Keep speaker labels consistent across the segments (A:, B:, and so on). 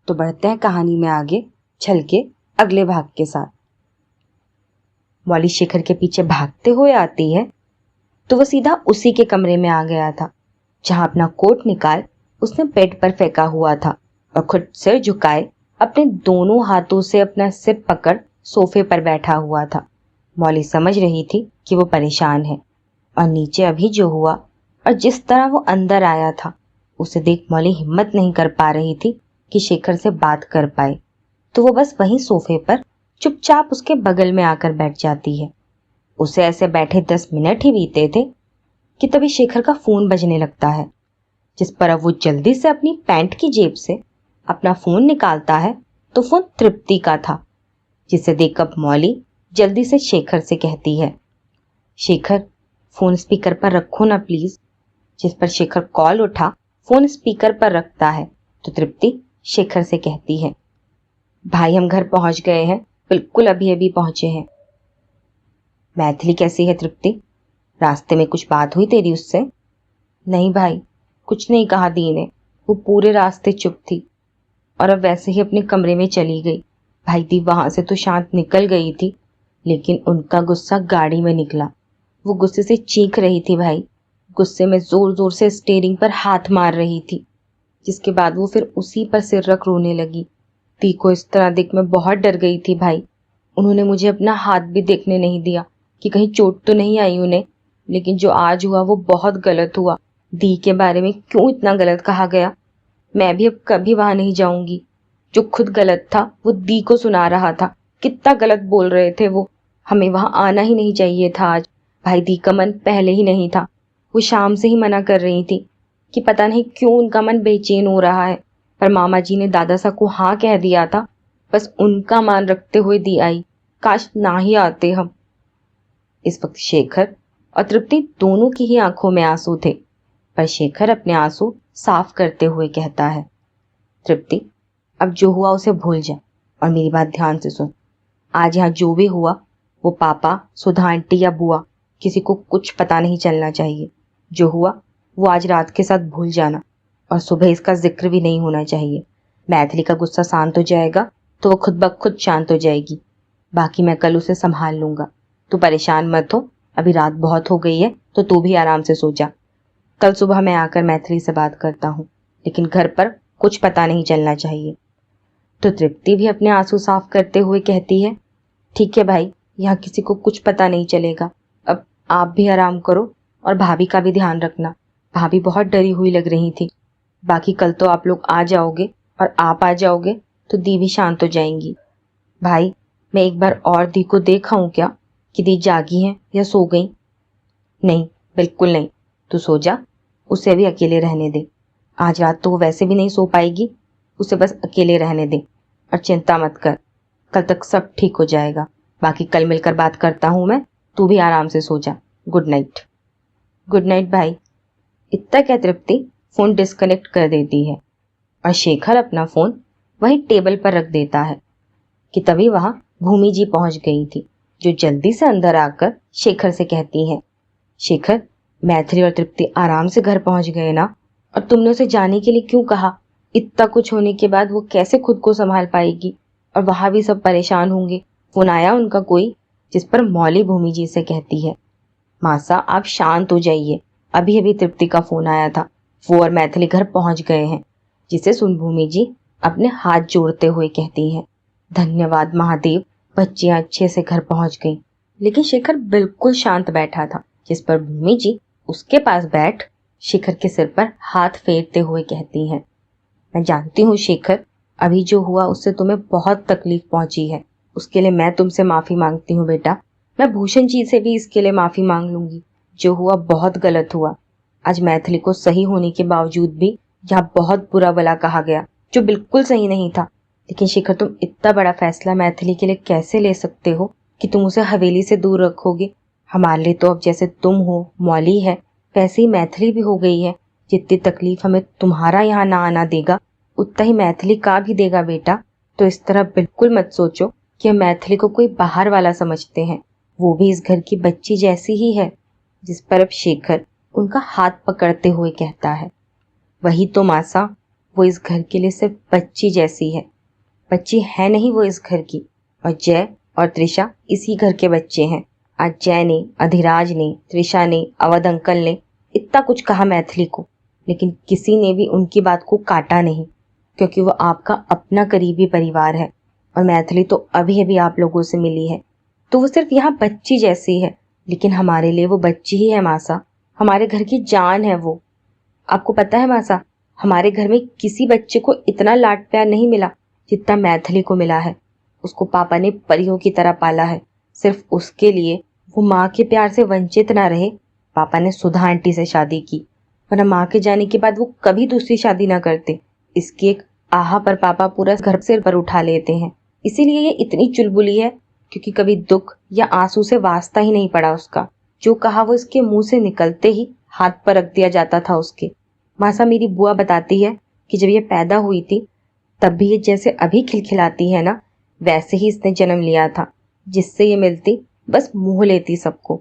A: तो बढ़ते हैं कहानी में आगे, चल के अगले भाग के साथ। मौली शेखर के पीछे भागते हुए आती है तो वो सीधा उसी के कमरे में आ गया था जहां अपना कोट निकाल उसने बेड पर फेंका हुआ था और खुद सिर झुकाए अपने दोनों हाथों से अपना सिर पकड़ सोफे पर बैठा हुआ था। मौली समझ रही थी कि वो परेशान है और नीचे अभी जो हुआ और जिस तरह वो अंदर आया था उसे देख मौली हिम्मत नहीं कर पा रही थी कि शेखर से बात कर पाए, तो वो बस वहीं सोफे पर चुपचाप उसके बगल में आकर बैठ जाती है। उसे ऐसे बैठे 10 मिनट ही बीते थे कि तभी शेखर का फोन बजने लगता है, जिस पर अब वो जल्दी से अपनी पैंट की जेब से अपना फोन निकालता है तो फोन तृप्ति का था, जिसे देखकर मौली जल्दी से शेखर से कहती है, शेखर फोन स्पीकर पर रखो ना प्लीज। जिस पर शेखर कॉल उठा फोन स्पीकर पर रखता है तो तृप्ति शेखर से कहती है, भाई हम घर पहुंच गए हैं, बिल्कुल अभी अभी पहुंचे हैं। मैथिली कैसी है तृप्ति? रास्ते में कुछ बात हुई तेरी उससे? नहीं भाई, कुछ नहीं कहा दी ने, वो पूरे रास्ते चुप थी और अब वैसे ही अपने कमरे में चली गई। भाई दी वहां से तो शांत निकल गई थी, लेकिन उनका गुस्सा गाड़ी में निकला। वो गुस्से से चीख रही थी भाई, गुस्से में जोर जोर से स्टीयरिंग पर हाथ मार रही थी, जिसके बाद वो फिर उसी पर सिर रख रोने लगी। दी को इस तरह देख मैं बहुत डर गई थी भाई। उन्होंने मुझे अपना हाथ भी देखने नहीं दिया कि कहीं चोट तो नहीं आई उन्हें, लेकिन जो आज हुआ वो बहुत गलत हुआ। दी के बारे में क्यों इतना गलत कहा गया? मैं भी अब कभी वहां नहीं जाऊंगी। जो खुद गलत था वो दी को सुना रहा था, कितना गलत बोल रहे थे वो। हमें वहां आना ही नहीं चाहिए था आज। भाई दी का मन पहले ही नहीं था, वो शाम से ही मना कर रही थी कि पता नहीं क्यों उनका मन बेचैन हो रहा है, पर मामा जी ने दादा सा को हाँ कह दिया था। बस उनका मान रखते हुए दी आई, काश ना ही आते हम। इस वक्त शेखर और तृप्ति दोनों की ही आंखों में आंसू थे, पर शेखर अपने आंसू साफ करते हुए कहता है, तृप्ति अब जो हुआ उसे भूल जा और मेरी बात ध्यान से सुन। आज यहाँ जो भी हुआ वो पापा, सुधा आंटी या बुआ किसी को कुछ पता नहीं चलना चाहिए। जो हुआ वो आज रात के साथ भूल जाना और सुबह इसका जिक्र भी नहीं होना चाहिए। मैथिली का गुस्सा शांत हो जाएगा तो वो खुद ब खुद शांत हो जाएगी, बाकी मैं कल उसे संभाल लूंगा। तू परेशान मत हो, अभी रात बहुत हो गई है तो तू भी आराम से सो जा। कल सुबह मैं आकर मैथिली से बात करता हूँ, लेकिन घर पर कुछ पता नहीं चलना चाहिए। तो तृप्ति भी अपने आंसू साफ करते हुए कहती है, ठीक है भाई, यहाँ किसी को कुछ पता नहीं चलेगा। अब आप भी आराम करो और भाभी का भी ध्यान रखना। भाभी बहुत डरी हुई लग रही थी। बाकी कल तो आप लोग आ जाओगे और आप आ जाओगे तो दी भी शांत हो जाएंगी। भाई मैं एक बार और दी को देखाऊं क्या कि दी जागी हैं या सो गई? नहीं, बिल्कुल नहीं, तू सो जा, उसे भी अकेले रहने दे। आज रात तो वो वैसे भी नहीं सो पाएगी, उसे बस अकेले रहने दे और चिंता मत कर, कल तक सब ठीक हो जाएगा। बाकी कल मिलकर बात करता हूँ मैं, तू भी आराम से सो जा। Good night. गुड नाइट भाई। इतना क्या तृप्ति फोन डिस्कनेक्ट कर देती है और शेखर अपना फोन वही टेबल पर रख देता है कि तभी वहां भूमि जी पहुंच गई थी, जो जल्दी से अंदर आकर शेखर से कहती हैं, शेखर मैथिली और तृप्ति आराम से घर पहुंच गए ना? और तुमने उसे जाने के लिए क्यों कहा? इतना कुछ होने के बाद वो कैसे खुद को संभाल पाएगी? और वहां भी सब परेशान होंगे। फोन आया उनका कोई? जिस पर मौली भूमि जी से कहती है, मासा आप शांत हो जाइए, अभी अभी तृप्ति का फोन आया था, वो और मैथिली घर पहुंच गए हैं। जिसे सुन भूमि जी अपने हाथ जोड़ते हुए कहती हैं, धन्यवाद महादेव, बच्चियां अच्छे से घर पहुंच गईं। लेकिन शेखर बिल्कुल शांत बैठा था, जिस पर भूमि जी उसके पास बैठ शेखर के सिर पर हाथ फेरते हुए कहती हैं, मैं जानती हूँ शेखर, अभी जो हुआ उससे तुम्हें बहुत तकलीफ पहुंची है, उसके लिए मैं तुमसे माफी मांगती हूँ बेटा। मैं भूषण जी से भी इसके लिए माफी मांग लूंगी। जो हुआ बहुत गलत हुआ। आज मैथिली को सही होने के बावजूद भी यहाँ बहुत बुरा भला कहा गया, जो बिल्कुल सही नहीं था। लेकिन शेखर तुम इतना बड़ा फैसला मैथिली के लिए कैसे ले सकते हो कि तुम उसे हवेली से दूर रखोगे? हमारे लिए तो अब जैसे तुम हो, मौली है, वैसे ही मैथिली भी हो गई है। जितनी तकलीफ हमें तुम्हारा यहाँ ना आना देगा उतना ही मैथिली का भी देगा बेटा। तो इस तरह बिल्कुल मत सोचो कि हम मैथिली को कोई बाहर वाला समझते हैं, वो भी इस घर की बच्ची जैसी ही है। जिस पर अब शेखर उनका हाथ पकड़ते हुए कहता है, वही तो मासा, वो इस घर के लिए सिर्फ बच्ची जैसी है। बच्ची है नहीं वो इस घर की, और जय और त्रिशा इसी घर के बच्चे हैं। आज जय ने, अधिराज ने, त्रिशा ने, अवध अंकल ने इतना कुछ कहा मैथिली को, लेकिन किसी ने भी उनकी बात को काटा नहीं, क्योंकि वो आपका अपना करीबी परिवार है। और मैथिली तो अभी अभी आप लोगों से मिली है, तो वो सिर्फ यहाँ बच्ची जैसी है, लेकिन हमारे लिए वो बच्ची ही है मासा। हमारे घर की जान है वो। आपको पता है मासा, हमारे घर में किसी बच्चे को इतना लाड प्यार नहीं मिला जितना मैथिली को मिला है। उसको पापा ने परियों की तरह पाला है। सिर्फ उसके लिए वो माँ के प्यार से वंचित ना रहे, पापा ने सुधा आंटी से शादी की, वरना माँ के जाने के बाद वो कभी दूसरी शादी ना करते। इसकी एक आहा पर पापा पूरा घर सिर पर उठा लेते हैं। इसीलिए ये इतनी चुलबुली है, क्योंकि कभी दुख या आंसू से वास्ता ही नहीं पड़ा उसका। जो कहा वो इसके मुंह से निकलते ही हाथ पर रख दिया जाता था उसके। मासा मेरी बुआ बताती है कि जब ये पैदा हुई थी तब भी ये जैसे अभी खिलखिलाती है ना, वैसे ही इसने जन्म लिया था। जिससे ये मिलती बस मुंह लेती सबको।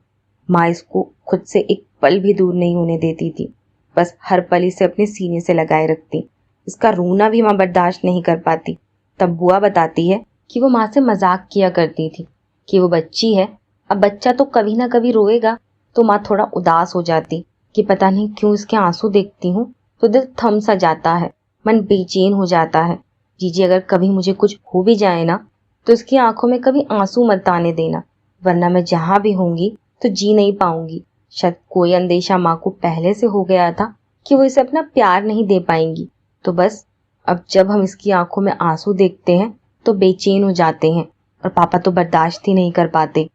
A: माँ इसको खुद से एक पल भी दूर नहीं होने देती थी, बस हर पल इसे अपने सीने से लगाए रखती। इसका रोना भी माँ बर्दाश्त नहीं कर पाती। तब बुआ बताती है कि वो माँ से मजाक किया करती थी कि वो बच्ची है, अब बच्चा तो कभी ना कभी रोएगा। तो माँ थोड़ा उदास हो जाती कि पता नहीं क्यों इसके आंसू देखती हूँ तो दिल थम सा जाता है, मन बेचैन हो जाता है। जीजी अगर कभी मुझे कुछ हो भी जाए ना, तो इसकी आंखों में कभी आंसू मत आने देना, वरना मैं जहाँ भी होंगी तो जी नहीं पाऊंगी। शायद कोई अंदेशा माँ को पहले से हो गया था कि वो इसे अपना प्यार नहीं दे पाएंगी। तो बस अब जब हम इसकी आंखों में आंसू देखते हैं तो बेचैन हो जाते हैं, और पापा तो बर्दाश्त ही नहीं कर पाते।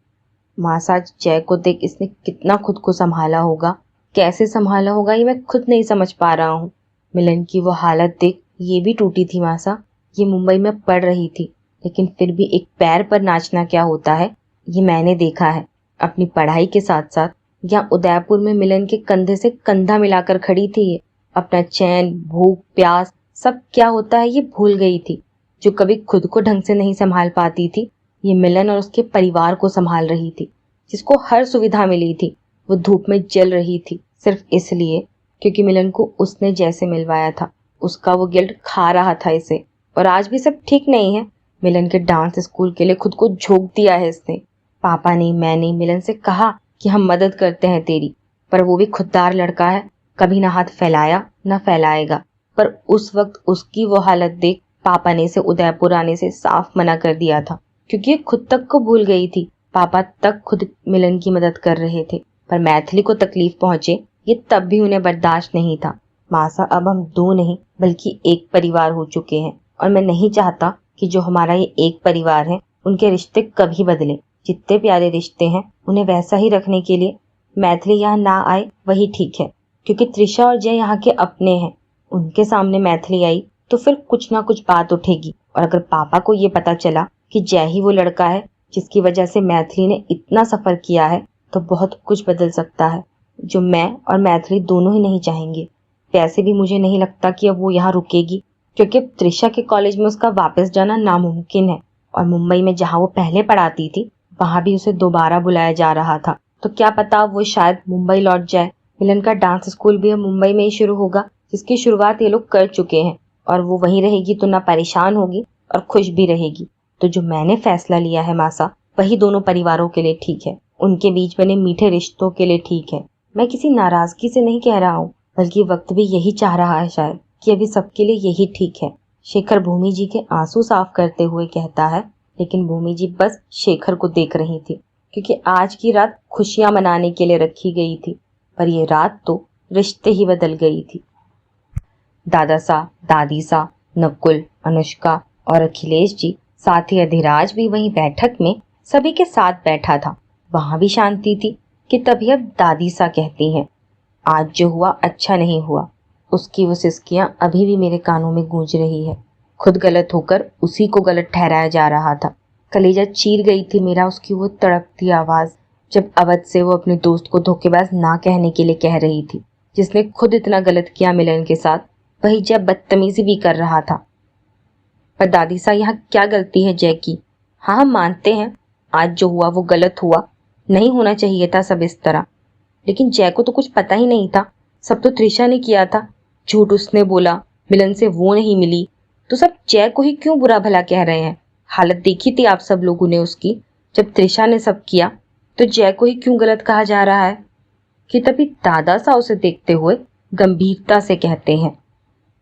A: मासा जय को देख इसने कितना खुद को संभाला होगा, कैसे संभाला होगा ये मैं खुद नहीं समझ पा रहा हूँ। मिलन की वो हालत देख ये भी टूटी थी मासा। ये मुंबई में पढ़ रही थी, लेकिन फिर भी एक पैर पर नाचना क्या होता है ये मैंने देखा है। अपनी पढ़ाई के साथ साथ यहाँ उदयपुर में मिलन के कंधे से कंधा मिलाकर खड़ी थी ये। अपना चैन, भूख, प्यास सब क्या होता है ये भूल गई थी। जो कभी खुद को ढंग से नहीं संभाल पाती थी, ये मिलन और उसके परिवार को संभाल रही थी। जिसको हर सुविधा मिली थी वो धूप में जल रही थी, सिर्फ इसलिए क्योंकि मिलन को उसने जैसे मिलवाया था। उसका वो गिल्ट खा रहा था इसे। और आज भी सब ठीक नहीं है। मिलन के डांस स्कूल के लिए खुद को झोंक दिया है इसने। पापा ने, मैंने मिलन से कहा कि हम मदद करते हैं तेरी, पर वो भी खुददार लड़का है, कभी ना हाथ फैलाया ना फैलाएगा। पर उस वक्त उसकी वो हालत देख पापा ने इसे उदयपुर आने से साफ मना कर दिया था, क्योंकि ये खुद तक को भूल गई थी। पापा तक खुद मिलन की मदद कर रहे थे, पर मैथिली को तकलीफ पहुंचे ये तब भी उन्हें बर्दाश्त नहीं था। मासा अब हम दो नहीं बल्कि एक परिवार हो चुके हैं, और मैं नहीं चाहता कि जो हमारा ये एक परिवार है उनके रिश्ते कभी बदले। जितने प्यारे रिश्ते हैं उन्हें वैसा ही रखने के लिए मैथिली यहाँ ना आए वही ठीक है, क्योंकि त्रिशा और जय यहाँ के अपने हैं। उनके सामने मैथिली आई तो फिर कुछ ना कुछ बात उठेगी, और अगर पापा को ये पता चला कि जय ही वो लड़का है जिसकी वजह से मैथिली ने इतना सफर किया है, तो बहुत कुछ बदल सकता है, जो मैं और मैथिली दोनों ही नहीं चाहेंगे। वैसे भी मुझे नहीं लगता कि अब वो यहाँ रुकेगी, क्योंकि अब त्रिशा के कॉलेज में उसका वापस जाना नामुमकिन है, और मुंबई में जहाँ वो पहले पढ़ाती थी वहाँ भी उसे दोबारा बुलाया जा रहा था। तो क्या पता वो शायद मुंबई लौट जाए। मिलन का डांस स्कूल भी अब मुंबई में ही शुरू होगा, जिसकी शुरुआत ये लोग कर चुके हैं, और वो वहीं रहेगी तो ना परेशान होगी और खुश भी रहेगी। तो जो मैंने फैसला लिया है मासा, वही दोनों परिवारों के लिए ठीक है, उनके बीच बने मीठे रिश्तों के लिए ठीक है। मैं किसी नाराजगी से नहीं कह रहा हूँ, बल्कि वक्त भी यही चाह रहा है शायद कि अभी सबके लिए यही ठीक है। शेखर भूमि जी के आंसू साफ करते हुए कहता है, लेकिन भूमि जी बस शेखर को देख रही थी, क्योंकि आज की रात खुशियां मनाने के लिए रखी गई थी, पर यह रात तो रिश्ते ही बदल गई थी। दादा सा, दादी सा, नकुल, अनुष्का और अखिलेश जी, साथ ही अधिराज भी वहीं बैठक में सभी के साथ बैठा था। वहां भी शांति थी कि तभी अब दादी सा कहती हैं, आज जो हुआ अच्छा नहीं हुआ। उसकी वो सिसकियां अभी भी मेरे कानों में गूंज रही है। खुद गलत होकर उसी को गलत ठहराया जा रहा था। कलेजा चीर गई थी मेरा उसकी वो तड़पती आवाज, जब अवध से वो अपने दोस्त को धोखेबाज ना कहने के लिए कह रही थी, जिसने खुद इतना गलत किया मिलन के साथ, वही जब बदतमीजी भी कर रहा था। पर दादी सा यहाँ क्या गलती है जय की? हाँ, हम मानते हैं आज जो हुआ वो गलत हुआ, नहीं होना चाहिए था सब इस तरह, लेकिन जय को तो कुछ पता ही नहीं था। सब तो त्रिशा ने किया था। झूठ उसने बोला, मिलन से वो नहीं मिली तो सब जय को ही क्यों बुरा भला कह रहे हैं। हालत देखी थी आप सब लोगों ने उसकी। जब त्रिशा ने सब किया तो जय को ही क्यों गलत कहा जा रहा है। कि तभी दादा सा उसे देखते हुए गंभीरता से कहते हैं,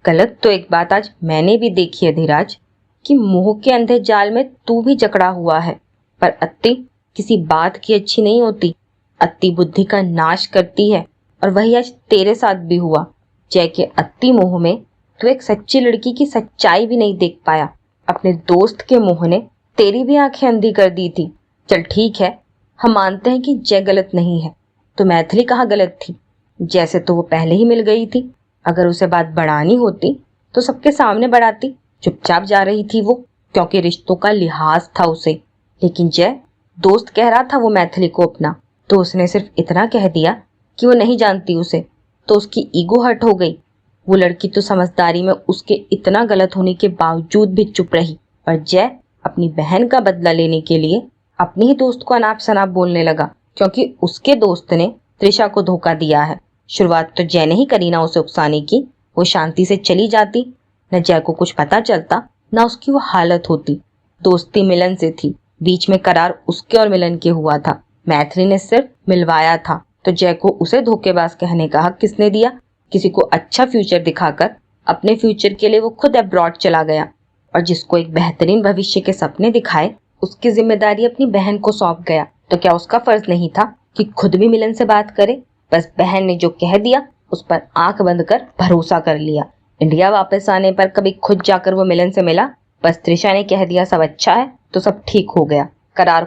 A: गलत तो एक बात आज मैंने भी देखी है धीराज, कि मोह के अंधे जाल में तू भी जकड़ा हुआ है। पर अत्ती किसी बात की अच्छी नहीं होती। अत्ती बुद्धि का नाश करती है और वही आज तेरे साथ भी हुआ। जय के अत्ती मोह में तू एक सच्ची लड़की की सच्चाई भी नहीं देख पाया। अपने दोस्त के मोह ने तेरी भी आंखें अंधी कर दी थी। चल ठीक है, हम मानते हैं कि जय गलत नहीं है, तो मैथिली कहाँ गलत थी। जैसे तो वो पहले ही मिल गई थी। अगर उसे बात बढ़ानी होती तो सबके सामने बढ़ाती। चुपचाप जा रही थी वो, क्योंकि रिश्तों का लिहाज था उसे। लेकिन जय दोस्त कह रहा था वो मैथिली को अपना, तो उसने सिर्फ इतना कह दिया कि वो नहीं जानती उसे, तो उसकी ईगो हर्ट हो गई। वो लड़की तो समझदारी में उसके इतना गलत होने के बावजूद भी चुप रही, और जय अपनी बहन का बदला लेने के लिए अपने ही दोस्त को अनाप शनाप बोलने लगा, क्योंकि उसके दोस्त ने त्रिशा को धोखा दिया है। शुरुआत तो जय ने ही करी ना उसे उकसाने की। वो शांति से चली जाती, न जय को कुछ पता चलता, न उसकी वो हालत होती। दोस्ती मिलन से थी, बीच में करार उसके और मिलन के हुआ था। मैथिली ने सिर्फ मिलवाया था, तो जय को उसे धोखेबाज कहने का हक किसने दिया। किसी को अच्छा फ्यूचर दिखाकर अपने फ्यूचर के लिए वो खुद अब्रॉड चला गया, और जिसको एक बेहतरीन भविष्य के सपने दिखाए उसकी जिम्मेदारी अपनी बहन को सौंप गया। तो क्या उसका फर्ज नहीं था कि खुद भी मिलन से बात करे। बस बहन ने जो कह दिया उस पर आंख बंद कर भरोसा कर लिया। इंडिया वापस आने पर कभी खुद जाकर वो मिलन से मिला। बस त्रिशा ने कह दिया सब अच्छा है तो सब ठीक हो गया। करार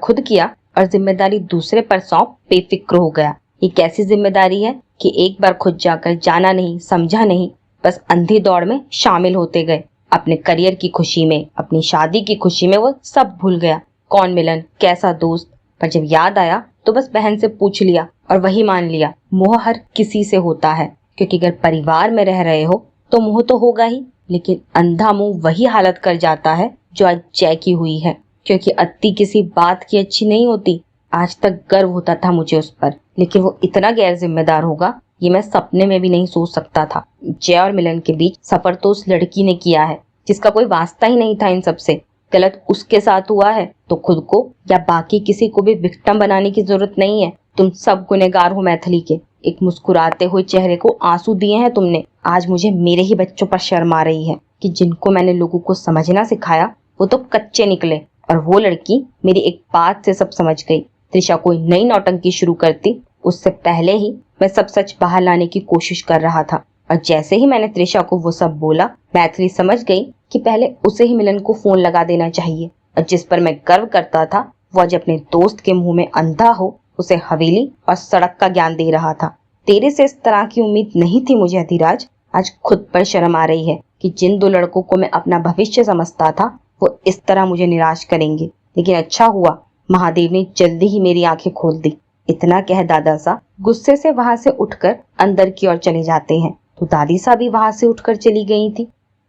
A: खुद किया और जिम्मेदारी दूसरे पर सौंप बेफिक्र हो गया। ये कैसी जिम्मेदारी है कि एक बार खुद जाकर जाना नहीं, समझा नहीं, बस अंधी दौड़ में शामिल होते गए। अपने करियर की खुशी में, अपनी शादी की खुशी में वो सब भूल गया। कौन मिलन, कैसा दोस्त। पर जब याद आया तो बस बहन से पूछ लिया और वही मान लिया। मोह हर किसी से होता है, क्योंकि अगर परिवार में रह रहे हो तो मोह तो होगा ही, लेकिन अंधा मोह वही हालत कर जाता है जो आज जय की हुई है। क्योंकि अत्ती किसी बात की अच्छी नहीं होती। आज तक गर्व होता था मुझे उस पर, लेकिन वो इतना गैर जिम्मेदार होगा ये मैं सपने में भी नहीं सोच सकता था। जय और मिलन के बीच सफर तो उस लड़की ने किया है जिसका कोई वास्ता ही नहीं था इन सबसे। गलत उसके साथ हुआ है तो खुद को या बाकी किसी को भी विक्टिम बनाने की जरूरत नहीं है। तुम सब गुनहगार हो मैथिली के। एक मुस्कुराते हुए चेहरे को आंसू दिए हैं तुमने। आज मुझे मेरे ही बच्चों पर शर्म आ रही है कि जिनको मैंने लोगों को समझना सिखाया वो तो कच्चे निकले, और वो लड़की मेरी एक बात से सब समझ गई। त्रिशा कोई नई नौटंकी शुरू करती उससे पहले ही मैं सब सच बाहर लाने की कोशिश कर रहा था। और जैसे ही मैंने त्रिशा को वो सब बोला, मैथिली समझ गई कि पहले उसे ही मिलन को फोन लगा देना चाहिए। और जिस पर मैं गर्व करता था वो आज अपने दोस्त के मुंह में अंधा हो उसे हवेली और सड़क का ज्ञान दे रहा था। तेरे से इस तरह की उम्मीद नहीं थी मुझे अधिराज। आज खुद पर शर्म आ रही है कि जिन दो लड़कों को मैं अपना भविष्य समझता था वो इस तरह मुझे निराश करेंगे। लेकिन अच्छा हुआ महादेव ने जल्दी ही मेरी आंखें खोल दी। इतना कह दादा सा गुस्से से वहां से उठकर अंदर की ओर चले जाते हैं, तो दादी सा भी वहां से उठकर चली गई थी।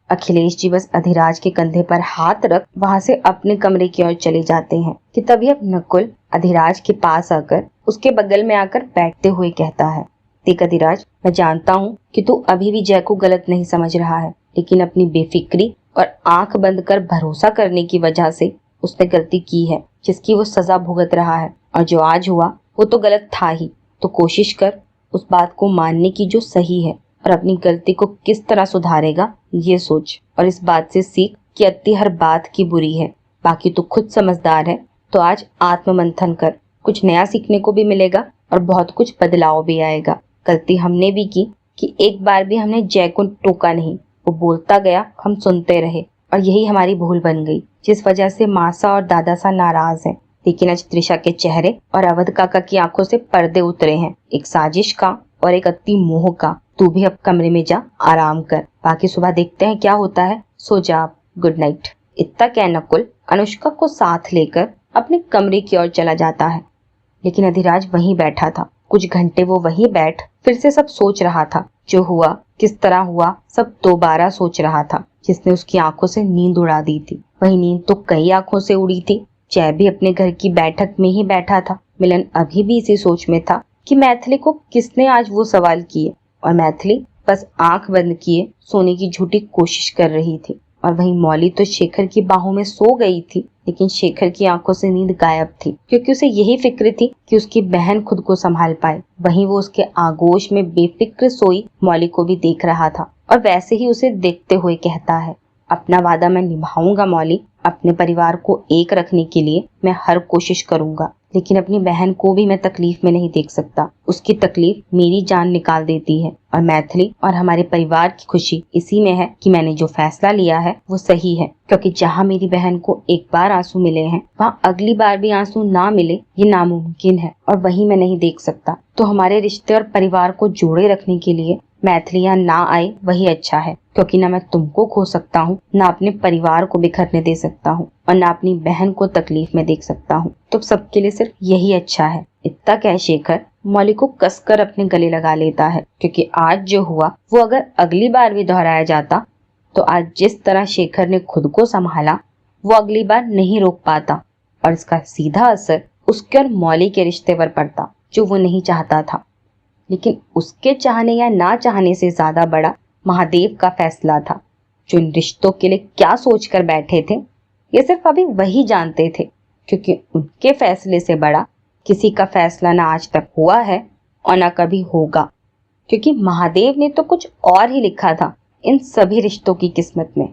A: अखिलेश जी बस अधिराज के कंधे पर हाथ रख वहां से अपने कमरे की ओर चले जाते हैं कि तभी अब नकुल अधिराज के पास आकर उसके बगल में आकर बैठते हुए कहता है, देख अधिराज, मैं जानता हूँ कि तू अभी भी जय को गलत नहीं समझ रहा है, लेकिन अपनी बेफिक्री और आंख बंद कर भरोसा करने की वजह से उसने गलती की है जिसकी वो सजा भुगत रहा है। और जो आज हुआ वो तो गलत था ही। तो कोशिश कर उस बात को मानने की जो सही है, और अपनी गलती को किस तरह सुधारेगा ये सोच। और इस बात से सीख कि अत्ती हर बात की बुरी है। बाकी तो खुद समझदार है, तो आज आत्ममंथन कर, कुछ नया सीखने को भी मिलेगा और बहुत कुछ बदलाव भी आएगा। गलती हमने भी की कि एक बार भी हमने जय को टोका नहीं। वो बोलता गया, हम सुनते रहे, और यही हमारी भूल बन गई, जिस वजह से मासा और दादा सा नाराज है। लेकिन आज त्रिशा के चेहरे और अवध काका की आंखों से पर्दे उतरे हैं, एक साजिश का और एक अति मोह का। तू भी अब कमरे में जा, आराम कर, बाकी सुबह देखते हैं क्या होता है। सो जा आप, गुड नाइट। इतना कह नकुल अनुष्का को साथ लेकर अपने कमरे की ओर चला जाता है। लेकिन अधिराज वहीं बैठा था। कुछ घंटे वो वहीं बैठ फिर से सब सोच रहा था। जो हुआ, किस तरह हुआ, सब दोबारा सोच रहा था, जिसने उसकी आंखों से नींद उड़ा दी थी। वही नींद तो कई आंखों से उड़ी थी। जय भी अपने घर की बैठक में ही बैठा था। मिलन अभी भी इसी सोच में था कि मैथिली को किसने आज वो सवाल किए, और मैथिली बस आंख बंद किए सोने की झूठी कोशिश कर रही थी। और वहीं मौली तो शेखर की बाहों में सो गई थी, लेकिन शेखर की आंखों से नींद गायब थी, क्योंकि उसे यही फिक्र थी कि उसकी बहन खुद को संभाल पाए। वहीं वो उसके आगोश में बेफिक्र सोई मौली को भी देख रहा था और वैसे ही उसे देखते हुए कहता है, अपना वादा मैं निभाऊंगा मौली, अपने परिवार को एक रखने के लिए मैं हर कोशिश करूंगा, लेकिन अपनी बहन को भी मैं तकलीफ में नहीं देख सकता। उसकी तकलीफ मेरी जान निकाल देती है और मैथिली और हमारे परिवार की खुशी इसी में है कि मैंने जो फैसला लिया है वो सही है, क्योंकि जहाँ मेरी बहन को एक बार आंसू मिले हैं वहाँ अगली बार भी आंसू ना मिले ये नामुमकिन है और वही मैं नहीं देख सकता। तो हमारे रिश्ते और परिवार को जोड़े रखने के लिए मैथिली यहाँ ना आए वही अच्छा है, क्योंकि ना मैं तुमको खो सकता हूँ, ना अपने परिवार को बिखरने दे सकता हूँ और ना अपनी बहन को तकलीफ में देख सकता हूँ। तो सबके लिए सिर्फ यही अच्छा है। इतना कह शेखर मौली को कसकर अपने गले लगा लेता है, क्योंकि आज जो हुआ वो अगर अगली बार भी दोहराया जाता तो आज जिस तरह शेखर ने खुद को संभाला वो अगली बार नहीं रोक पाता और इसका सीधा असर उसके और मौली के रिश्ते पर पड़ता, जो वो नहीं चाहता था। लेकिन उसके चाहने या ना चाहने से ज्यादा बड़ा महादेव का फैसला था। जो इन रिश्तों के लिए क्या सोचकर बैठे थे ये सिर्फ अभी वही जानते थे, क्योंकि उनके फैसले से बड़ा किसी का फैसला ना आज तक हुआ है और ना कभी होगा, क्योंकि महादेव ने तो कुछ और ही लिखा था इन सभी रिश्तों की किस्मत में।